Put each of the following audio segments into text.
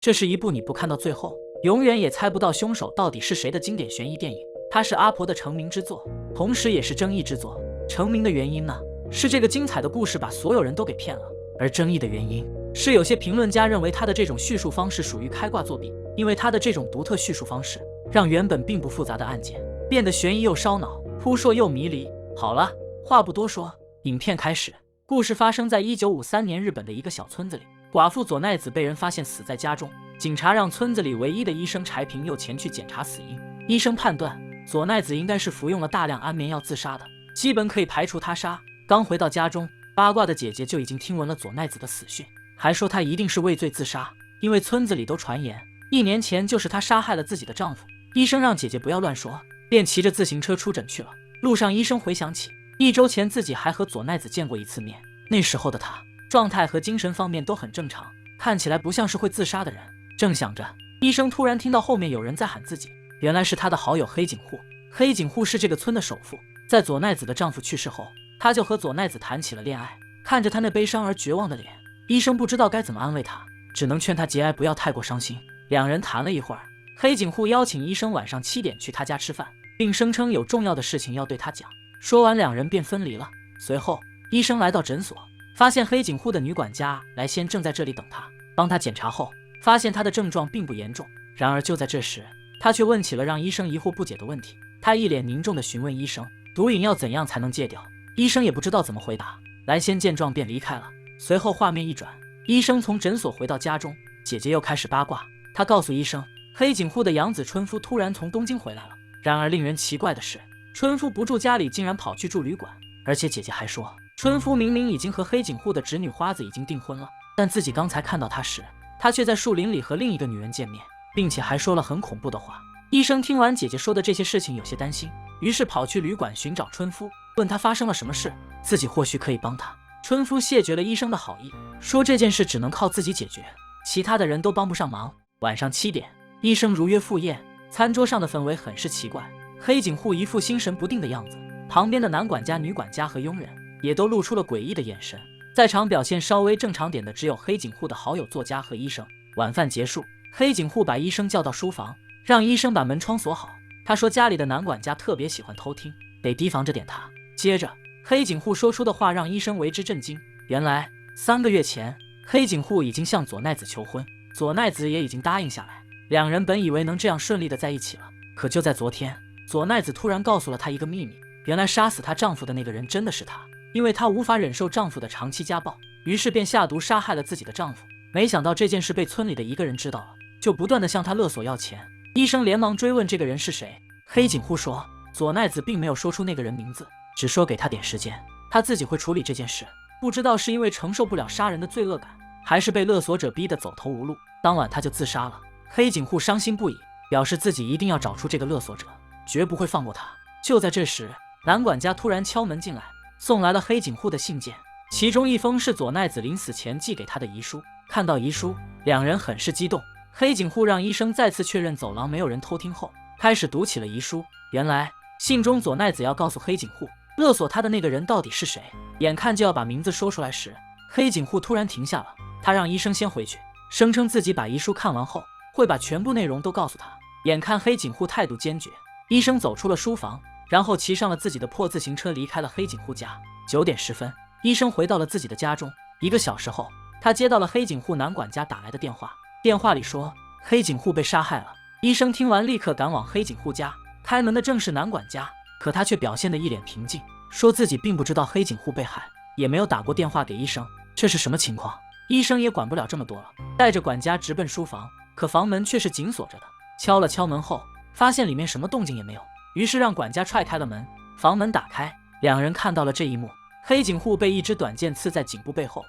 这是一部你不看到最后永远也猜不到凶手到底是谁的经典悬疑电影。它是阿婆的成名之作，同时也是争议之作。成名的原因呢，是这个精彩的故事把所有人都给骗了；而争议的原因是有些评论家认为他的这种叙述方式属于开挂作弊，因为他的这种独特叙述方式让原本并不复杂的案件变得悬疑又烧脑，扑朔又迷离。好了，话不多说，影片开始。故事发生在1953年日本的一个小村子里，寡妇佐奈子被人发现死在家中，警察让村子里唯一的医生柴平佑前去检查死因。医生判断佐奈子应该是服用了大量安眠药自杀的，基本可以排除他杀。刚回到家中，八卦的姐姐就已经听闻了佐奈子的死讯，还说她一定是畏罪自杀，因为村子里都传言1年前就是她杀害了自己的丈夫。医生让姐姐不要乱说，便骑着自行车出诊去了。路上医生回想起1周前自己还和佐奈子见过一次面，那时候的她状态和精神方面都很正常，看起来不像是会自杀的人。正想着，医生突然听到后面有人在喊自己，原来是他的好友黑井户。黑井户是这个村的首富，在佐奈子的丈夫去世后，他就和佐奈子谈起了恋爱。看着他那悲伤而绝望的脸，医生不知道该怎么安慰他，只能劝他节哀，不要太过伤心。两人谈了一会儿，黑井户邀请医生晚上7点去他家吃饭，并声称有重要的事情要对他讲。说完，两人便分离了。随后，医生来到诊所，发现黑井户的女管家来仙正在这里等他，帮他检查后，发现他的症状并不严重。然而就在这时，他却问起了让医生疑惑不解的问题。他一脸凝重地询问医生，毒瘾要怎样才能戒掉？医生也不知道怎么回答。来仙见状便离开了。随后画面一转，医生从诊所回到家中，姐姐又开始八卦。她告诉医生，黑井户的养子春夫突然从东京回来了。然而令人奇怪的是，春夫不住家里，竟然跑去住旅馆。而且姐姐还说，春夫明明已经和黑井户的侄女花子已经订婚了，但自己刚才看到他时，他却在树林里和另一个女人见面，并且还说了很恐怖的话。医生听完姐姐说的这些事情有些担心，于是跑去旅馆寻找春夫，问他发生了什么事，自己或许可以帮他。春夫谢绝了医生的好意，说这件事只能靠自己解决，其他的人都帮不上忙。晚上7点，医生如约赴宴，餐桌上的氛围很是奇怪，黑井户一副心神不定的样子，旁边的男管家、女管家和佣人也都露出了诡异的眼神。在场表现稍微正常点的只有黑井户的好友作家和医生。晚饭结束，黑井户把医生叫到书房，让医生把门窗锁好。他说家里的男管家特别喜欢偷听，得提防着点他。接着黑井户说出的话让医生为之震惊，原来3个月前黑井户已经向佐奈子求婚，佐奈子也已经答应下来，两人本以为能这样顺利的在一起了。可就在昨天，佐奈子突然告诉了他一个秘密，原来杀死她丈夫的那个人真的是她，因为她无法忍受丈夫的长期家暴，于是便下毒杀害了自己的丈夫。没想到这件事被村里的一个人知道了，就不断的向他勒索要钱。医生连忙追问这个人是谁，黑井户说佐奈子并没有说出那个人名字，只说给他点时间，他自己会处理这件事。不知道是因为承受不了杀人的罪恶感，还是被勒索者逼得走投无路，当晚他就自杀了。黑井户伤心不已，表示自己一定要找出这个勒索者，绝不会放过他。就在这时，男管家突然敲门进来，送来了黑井户的信件，其中一封是佐奈子临死前寄给他的遗书。看到遗书，两人很是激动。黑井户让医生再次确认走廊没有人偷听后，开始读起了遗书。原来信中佐奈子要告诉黑井户，勒索他的那个人到底是谁。眼看就要把名字说出来时，黑井户突然停下了。他让医生先回去，声称自己把遗书看完后会把全部内容都告诉他。眼看黑井户态度坚决，医生走出了书房，然后骑上了自己的破自行车离开了黑井户家。9点10分，医生回到了自己的家中。1个小时后，他接到了黑井户男管家打来的电话，电话里说黑井户被杀害了。医生听完立刻赶往黑井户家，开门的正是男管家，可他却表现得一脸平静，说自己并不知道黑井户被害，也没有打过电话给医生。这是什么情况？医生也管不了这么多了，带着管家直奔书房，可房门却是紧锁着的。敲了敲门后，发现里面什么动静也没有，于是让管家踹开了门。房门打开，两人看到了这一幕，黑井户被一支短剑刺在颈部背后。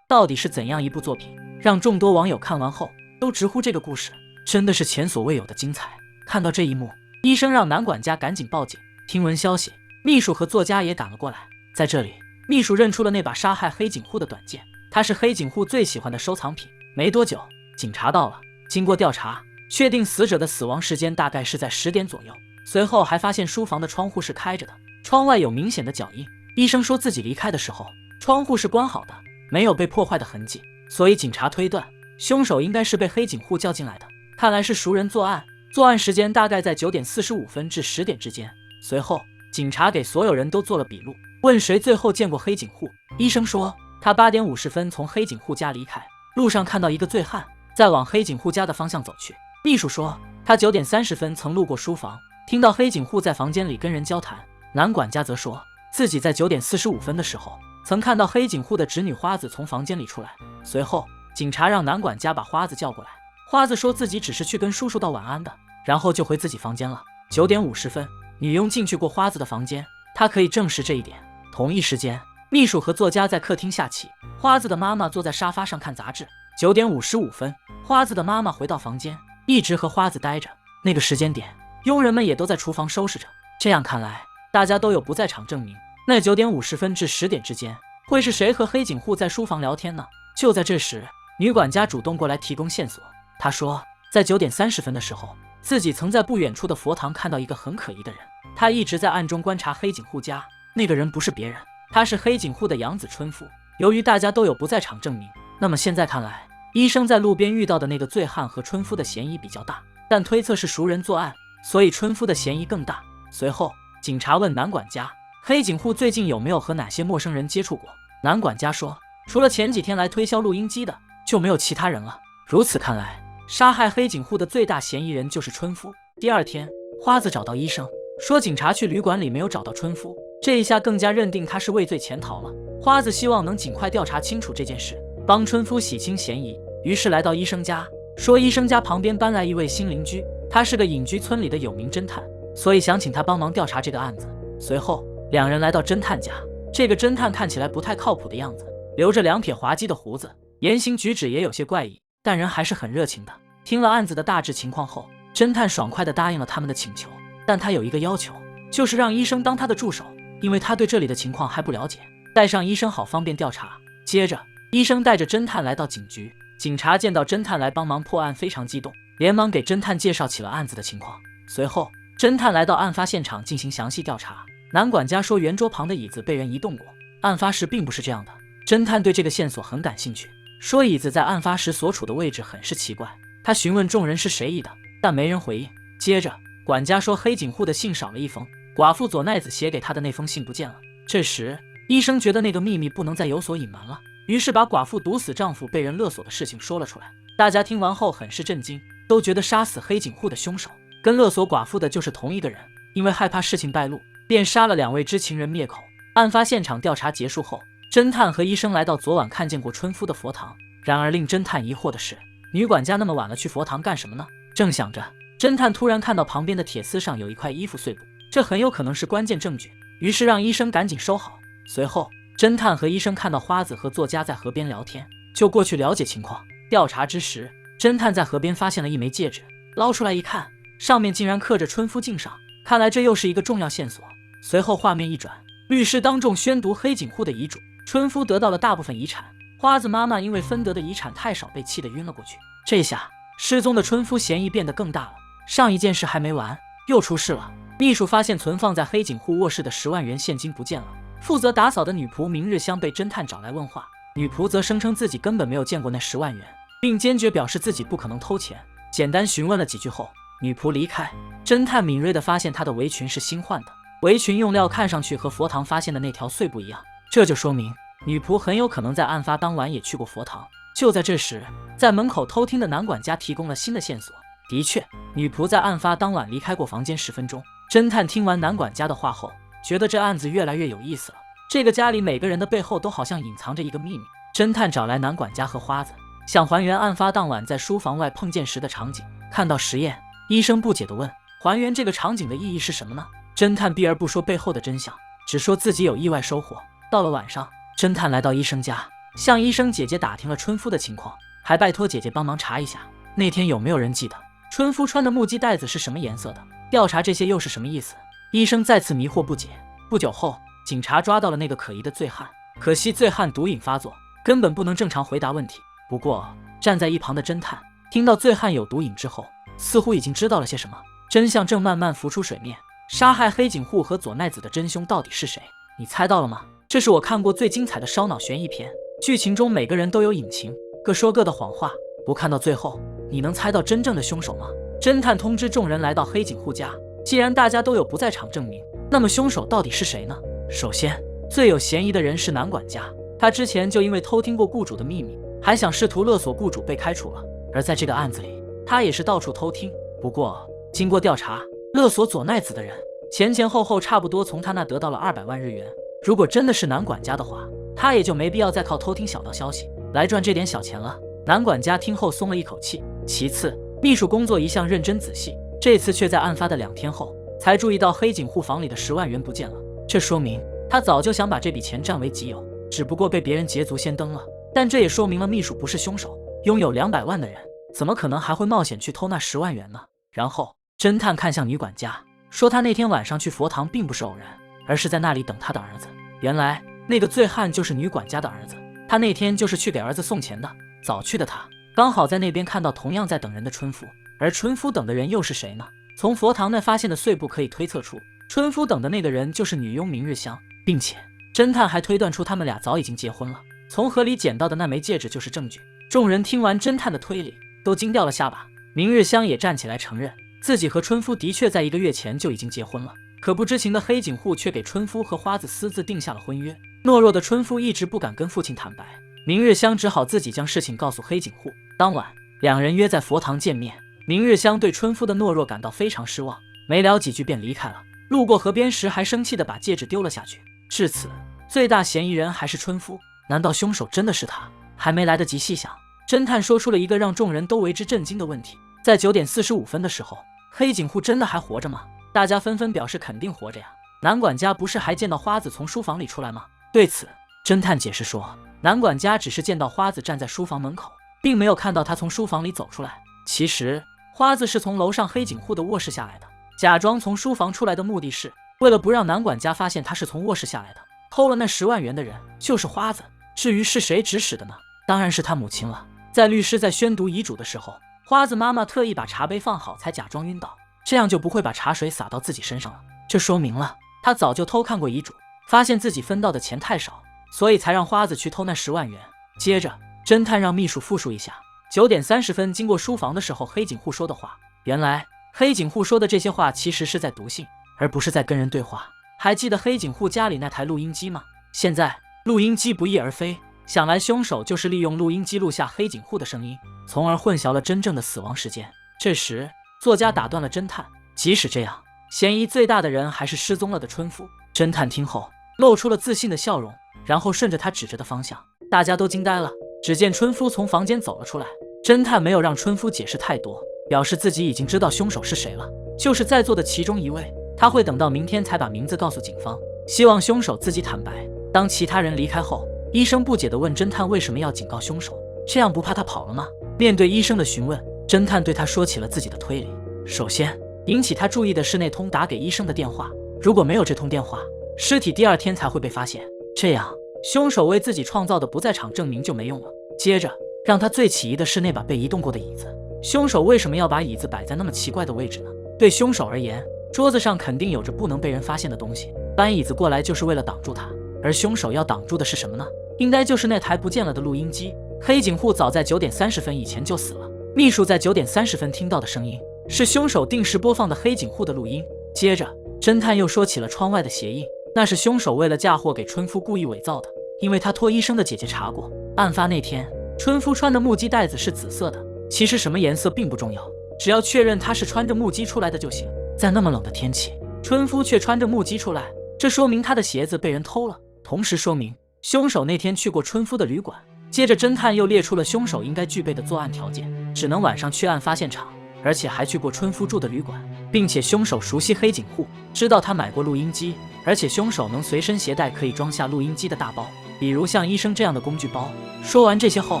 到底是怎样一部作品，让众多网友看完后都直呼这个故事真的是前所未有的精彩。看到这一幕，医生让男管家赶紧报警。听闻消息，秘书和作家也赶了过来。在这里，秘书认出了那把杀害黑井户的短剑，它是黑井户最喜欢的收藏品。没多久，警察到了，经过调查，确定死者的死亡时间大概是在10点左右。随后还发现书房的窗户是开着的，窗外有明显的脚印。医生说自己离开的时候，窗户是关好的，没有被破坏的痕迹，所以警察推断凶手应该是被黑警户叫进来的，看来是熟人作案。作案时间大概在9点45分至10点之间。随后，警察给所有人都做了笔录，问谁最后见过黑警户。医生说，他8点50分从黑警户家离开，路上看到一个醉汉在往黑警户家的方向走去。秘书说，他9点30分曾路过书房，听到黑警户在房间里跟人交谈。男管家则说自己在9点45分的时候曾看到黑警户的侄女花子从房间里出来。随后，警察让男管家把花子叫过来。花子说自己只是去跟叔叔道晚安的，然后就回自己房间了。9点50分，女佣进去过花子的房间，她可以证实这一点。同一时间，秘书和作家在客厅下棋，花子的妈妈坐在沙发上看杂志。9点55分，花子的妈妈回到房间，一直和花子待着。那个时间点，佣人们也都在厨房收拾着。这样看来，大家都有不在场证明。那9点50分至10点之间，会是谁和黑警户在书房聊天呢？就在这时，女管家主动过来提供线索。她说，在9点30分的时候，自己曾在不远处的佛堂看到一个很可疑的人。她一直在暗中观察黑警户家，那个人不是别人，他是黑警户的养子春夫。由于大家都有不在场证明，那么现在看来，医生在路边遇到的那个醉汉和春夫的嫌疑比较大，但推测是熟人作案，所以春夫的嫌疑更大。随后，警察问男管家，黑警户最近有没有和哪些陌生人接触过？男管家说，除了前几天来推销录音机的，就没有其他人了。如此看来，杀害黑警户的最大嫌疑人就是春夫。第二天，花子找到医生，说警察去旅馆里没有找到春夫，这一下更加认定他是畏罪潜逃了。花子希望能尽快调查清楚这件事，帮春夫洗清嫌疑，于是来到医生家，说医生家旁边搬来一位新邻居，他是个隐居村里的有名侦探，所以想请他帮忙调查这个案子。随后，两人来到侦探家，这个侦探看起来不太靠谱的样子，留着2撇滑稽的胡子，言行举止也有些怪异，但人还是很热情的。听了案子的大致情况后，侦探爽快地答应了他们的请求，但他有一个要求，就是让医生当他的助手，因为他对这里的情况还不了解，带上医生好方便调查。接着，医生带着侦探来到警局，警察见到侦探来帮忙破案，非常激动，连忙给侦探介绍起了案子的情况。随后，侦探来到案发现场进行详细调查。男管家说，圆桌旁的椅子被人移动过，案发时并不是这样的。侦探对这个线索很感兴趣，说椅子在案发时所处的位置很是奇怪。他询问众人是谁移的，但没人回应。接着，管家说黑警户的信少了一封，寡妇佐奈子写给他的那封信不见了。这时，医生觉得那个秘密不能再有所隐瞒了，于是把寡妇毒死丈夫被人勒索的事情说了出来。大家听完后很是震惊，都觉得杀死黑警户的凶手跟勒索寡妇的就是同一个人，因为害怕事情败露，便杀了2位知情人灭口。案发现场调查结束后，侦探和医生来到昨晚看见过春夫的佛堂。然而令侦探疑惑的是，女管家那么晚了去佛堂干什么呢？正想着，侦探突然看到旁边的铁丝上有一块衣服碎布，这很有可能是关键证据，于是让医生赶紧收好。随后，侦探和医生看到花子和作家在河边聊天，就过去了解情况。调查之时，侦探在河边发现了一枚戒指，捞出来一看，上面竟然刻着春夫敬上，看来这又是一个重要线索。随后画面一转，律师当众宣读黑警户的遗嘱，春夫得到了大部分遗产，花子妈妈因为分得的遗产太少被气得晕了过去。这下失踪的春夫嫌疑变得更大了。上一件事还没完，又出事了。秘书发现存放在黑警户卧室的10万元现金不见了，负责打扫的女仆明日香被侦探找来问话，女仆则声称自己根本没有见过那10万元，并坚决表示自己不可能偷钱。简单询问了几句后，女仆离开。侦探敏锐地发现她的围裙是新换的，围裙用料看上去和佛堂发现的那条碎布一样，这就说明女仆很有可能在案发当晚也去过佛堂。就在这时，在门口偷听的男管家提供了新的线索，的确，女仆在案发当晚离开过房间10分钟。侦探听完男管家的话后，觉得这案子越来越有意思了，这个家里每个人的背后都好像隐藏着一个秘密。侦探找来男管家和花子，想还原案发当晚在书房外碰见时的场景。看到实验，医生不解地问，还原这个场景的意义是什么呢？侦探避而不说背后的真相，只说自己有意外收获。到了晚上，侦探来到医生家，向医生姐姐打听了春夫的情况，还拜托姐姐帮忙查一下那天有没有人记得春夫穿的木屐带子是什么颜色的，调查这些又是什么意思？医生再次迷惑不解。不久后，警察抓到了那个可疑的醉汉，可惜醉汉毒瘾发作，根本不能正常回答问题。不过站在一旁的侦探听到醉汉有毒瘾之后，似乎已经知道了些什么，真相正慢慢浮出水面。杀害黑警户和佐奈子的真凶到底是谁？你猜到了吗？这是我看过最精彩的烧脑悬疑片，剧情中每个人都有隐情，各说各的谎话，不看到最后，你能猜到真正的凶手吗？侦探通知众人来到黑井户家，既然大家都有不在场证明，那么凶手到底是谁呢？首先，最有嫌疑的人是男管家，他之前就因为偷听过雇主的秘密，还想试图勒索雇主被开除了。而在这个案子里，他也是到处偷听。不过，经过调查，勒索佐奈子的人前后差不多从他那得到了200万日元。如果真的是男管家的话，他也就没必要再靠偷听小道消息来赚这点小钱了。男管家听后松了一口气。其次，秘书工作一向认真仔细，这次却在案发的2天后才注意到黑井户房里的10万元不见了。这说明他早就想把这笔钱占为己有，只不过被别人捷足先登了。但这也说明了秘书不是凶手，拥有200万的人怎么可能还会冒险去偷那10万元呢？然后侦探看向女管家，说他那天晚上去佛堂并不是偶然，而是在那里等他的儿子。原来那个醉汉就是女管家的儿子，他那天就是去给儿子送钱的。早去的他刚好在那边看到同样在等人的春夫，而春夫等的人又是谁呢？从佛堂内发现的碎布可以推测出，春夫等的那个人就是女佣明日香，并且侦探还推断出他们俩早已经结婚了。从河里捡到的那枚戒指就是证据。众人听完侦探的推理，都惊掉了下巴。明日香也站起来承认，自己和春夫的确在1个月前就已经结婚了。可不知情的黑井户却给春夫和花子私自定下了婚约。懦弱的春夫一直不敢跟父亲坦白，明日香只好自己将事情告诉黑井户。当晚，两人约在佛堂见面。明日香对春夫的懦弱感到非常失望，没聊几句便离开了。路过河边时，还生气地把戒指丢了下去。至此，最大嫌疑人还是春夫。难道凶手真的是他？还没来得及细想，侦探说出了一个让众人都为之震惊的问题：在9点45分的时候，黑井户真的还活着吗？大家纷纷表示肯定活着呀。男管家不是还见到花子从书房里出来吗？对此，侦探解释说，男管家只是见到花子站在书房门口，并没有看到他从书房里走出来。其实，花子是从楼上黑井户的卧室下来的，假装从书房出来的目的是为了不让男管家发现他是从卧室下来的。偷了那10万元的人就是花子。至于是谁指使的呢？当然是他母亲了。在律师在宣读遗嘱的时候，花子妈妈特意把茶杯放好，才假装晕倒，这样就不会把茶水洒到自己身上了。这说明了他早就偷看过遗嘱，发现自己分到的钱太少，所以才让花子去偷那10万元。接着，侦探让秘书复述一下9点30分经过书房的时候黑井户说的话。原来黑井户说的这些话其实是在读信，而不是在跟人对话。还记得黑井户家里那台录音机吗？现在录音机不翼而飞，想来凶手就是利用录音机录下黑井户的声音，从而混淆了真正的死亡时间。这时，作家打断了侦探，即使这样，嫌疑最大的人还是失踪了的春夫。侦探听后露出了自信的笑容，然后顺着他指着的方向，大家都惊呆了。只见春夫从房间走了出来，侦探没有让春夫解释太多，表示自己已经知道凶手是谁了，就是在座的其中一位。他会等到明天才把名字告诉警方，希望凶手自己坦白。当其他人离开后，医生不解地问侦探为什么要警告凶手，这样不怕他跑了吗？面对医生的询问，侦探对他说起了自己的推理。首先引起他注意的是那通打给医生的电话，如果没有这通电话，尸体第2天才会被发现，这样凶手为自己创造的不在场证明就没用了。接着让他最起疑的是那把被移动过的椅子，凶手为什么要把椅子摆在那么奇怪的位置呢？对凶手而言，桌子上肯定有着不能被人发现的东西，搬椅子过来就是为了挡住他。而凶手要挡住的是什么呢？应该就是那台不见了的录音机。黑井户早在9点30分以前就死了，秘书在9点30分听到的声音是凶手定时播放的黑井户的录音。接着侦探又说起了窗外的鞋印，那是凶手为了嫁祸给春夫故意伪造的，因为他托医生的姐姐查过，案发那天春夫穿的木屐带子是紫色的。其实什么颜色并不重要，只要确认他是穿着木屐出来的就行。在那么冷的天气，春夫却穿着木屐出来，这说明他的鞋子被人偷了，同时说明凶手那天去过春夫的旅馆。接着侦探又列出了凶手应该具备的作案条件，只能晚上去案发现场，而且还去过春夫住的旅馆，并且凶手熟悉黑井户，知道他买过录音机，而且凶手能随身携带可以装下录音机的大包，比如像医生这样的工具包。说完这些后，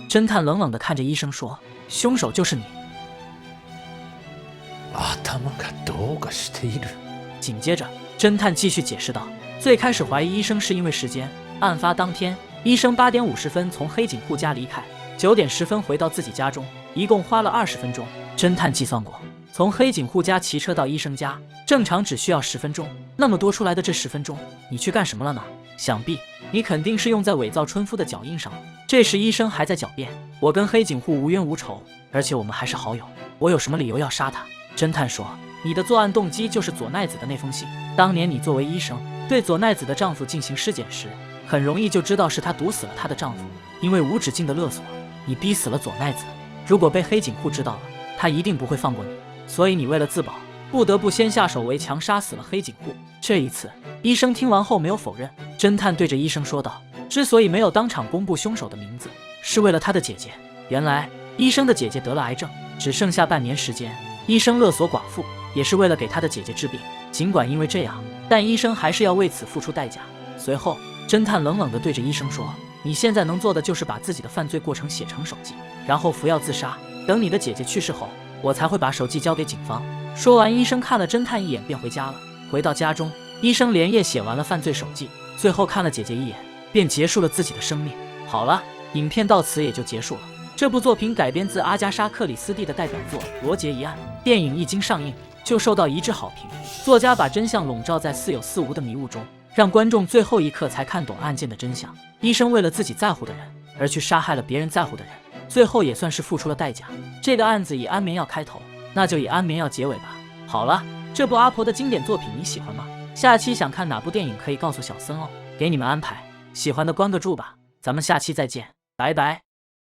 侦探冷冷地看着医生说，凶手就是你。紧接着侦探继续解释道，最开始怀疑医生是因为时间，案发当天医生8点50分从黑井户家离开，9点10分回到自己家中，一共花了20分钟。侦探计算过，从黑警户家骑车到医生家，正常只需要10分钟。那么多出来的这10分钟，你去干什么了呢？想必你肯定是用在伪造春夫的脚印上了。这时医生还在狡辩：我跟黑警户无冤无仇，而且我们还是好友，我有什么理由要杀他？侦探说：你的作案动机就是佐奈子的那封信。当年你作为医生对佐奈子的丈夫进行尸检时，很容易就知道是她毒死了她的丈夫。因为无止境的勒索，你逼死了佐奈子。如果被黑警户知道了，他一定不会放过你，所以你为了自保，不得不先下手为强，杀死了黑警户。这一次，医生听完后没有否认。侦探对着医生说道：之所以没有当场公布凶手的名字，是为了他的姐姐。原来医生的姐姐得了癌症，只剩下半年时间。医生勒索寡妇，也是为了给他的姐姐治病。尽管因为这样，但医生还是要为此付出代价。随后，侦探冷冷地对着医生说：你现在能做的就是把自己的犯罪过程写成手记，然后服药自杀。等你的姐姐去世后，我才会把手记交给警方。说完，医生看了侦探一眼便回家了。回到家中，医生连夜写完了犯罪手记，最后看了姐姐一眼，便结束了自己的生命。好了，影片到此也就结束了。这部作品改编自阿加莎·克里斯蒂的代表作《罗杰一案》，电影一经上映就受到一致好评。作家把真相笼罩在似有似无的迷雾中，让观众最后一刻才看懂案件的真相。医生为了自己在乎的人而去杀害了别人在乎的人，最后也算是付出了代价。这个案子以安眠药开头，那就以安眠药结尾吧。好了，这部阿婆的经典作品你喜欢吗？下期想看哪部电影可以告诉小森哦，给你们安排。喜欢的关个注吧，咱们下期再见，拜拜。